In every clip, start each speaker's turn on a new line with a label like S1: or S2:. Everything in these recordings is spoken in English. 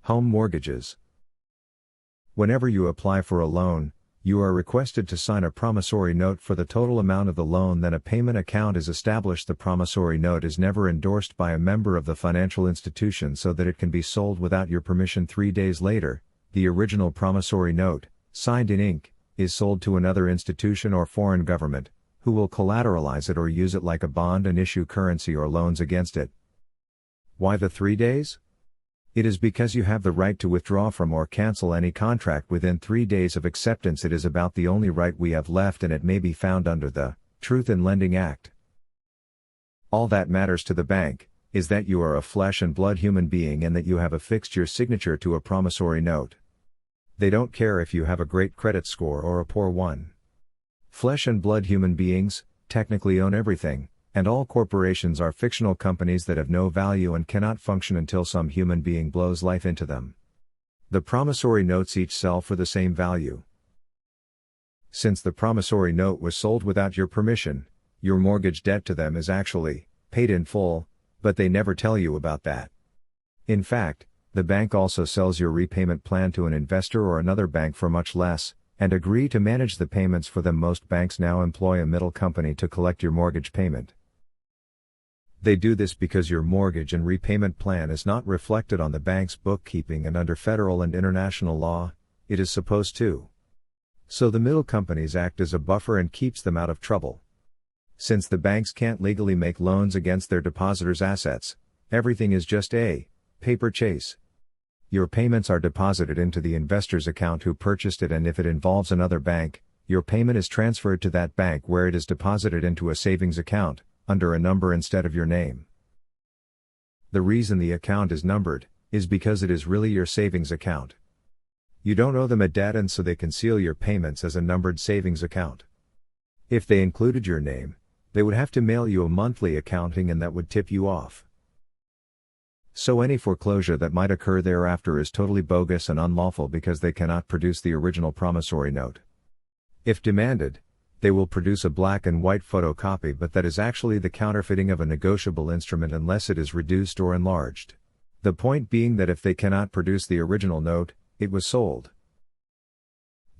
S1: Home mortgages. Whenever you apply for a loan, you are requested to sign a promissory note for the total amount of the loan. Then a payment account is established. The promissory note is never endorsed by a member of the financial institution so that it can be sold without your permission. 3 days later, the original promissory note, signed in ink, is sold to another institution or foreign government, who will collateralize it or use it like a bond and issue currency or loans against it. Why the 3 days? It is because you have the right to withdraw from or cancel any contract within 3 days of acceptance. It is about the only right we have left, and it may be found under the Truth in Lending Act. All that matters to the bank is that you are a flesh and blood human being and that you have affixed your signature to a promissory note. They don't care if you have a great credit score or a poor one. Flesh and blood human beings technically own everything, and all corporations are fictional companies that have no value and cannot function until some human being blows life into them. The promissory notes each sell for the same value. Since the promissory note was sold without your permission, your mortgage debt to them is actually paid in full, but they never tell you about that. In fact, the bank also sells your repayment plan to an investor or another bank for much less, and agree to manage the payments for them. Most banks now employ a middle company to collect your mortgage payment. They do this because your mortgage and repayment plan is not reflected on the bank's bookkeeping, and under federal and international law, it is supposed to. So the middle companies act as a buffer and keeps them out of trouble. Since the banks can't legally make loans against their depositors' assets, everything is just a paper chase. Your payments are deposited into the investor's account who purchased it, and if it involves another bank, your payment is transferred to that bank where it is deposited into a savings account, under a number instead of your name. The reason the account is numbered is because it is really your savings account. You don't owe them a debt, and so they conceal your payments as a numbered savings account. If they included your name, they would have to mail you a monthly accounting, and that would tip you off. So any foreclosure that might occur thereafter is totally bogus and unlawful because they cannot produce the original promissory note. If demanded, they will produce a black and white photocopy, but that is actually the counterfeiting of a negotiable instrument unless it is reduced or enlarged. The point being that if they cannot produce the original note, it was sold.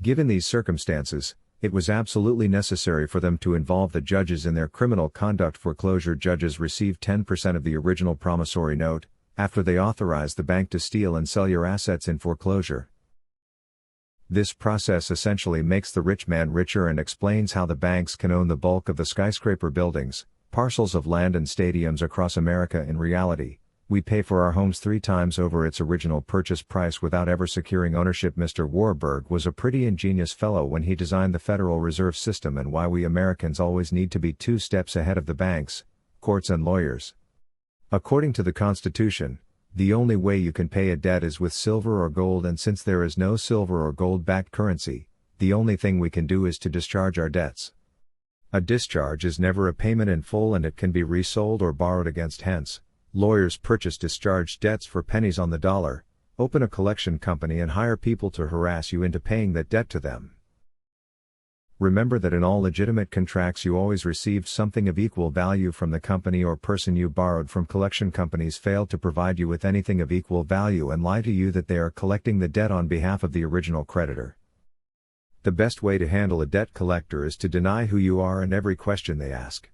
S1: Given these circumstances, it was absolutely necessary for them to involve the judges in their criminal conduct. Foreclosure judges receive 10% of the original promissory note, after they authorize the bank to steal and sell your assets in foreclosure. This process essentially makes the rich man richer and explains how the banks can own the bulk of the skyscraper buildings, parcels of land and stadiums across America. In reality, we pay for our homes 3 times over its original purchase price without ever securing ownership. Mr. Warburg was a pretty ingenious fellow when he designed the Federal Reserve System, and why we Americans always need to be 2 steps ahead of the banks, courts and lawyers. According to the Constitution, the only way you can pay a debt is with silver or gold, and since there is no silver or gold-backed currency, the only thing we can do is to discharge our debts. A discharge is never a payment in full, and it can be resold or borrowed against. Hence, lawyers purchase discharged debts for pennies on the dollar, open a collection company and hire people to harass you into paying that debt to them. Remember that in all legitimate contracts you always received something of equal value from the company or person you borrowed from. Collection companies fail to provide you with anything of equal value and lie to you that they are collecting the debt on behalf of the original creditor. The best way to handle a debt collector is to deny who you are and every question they ask.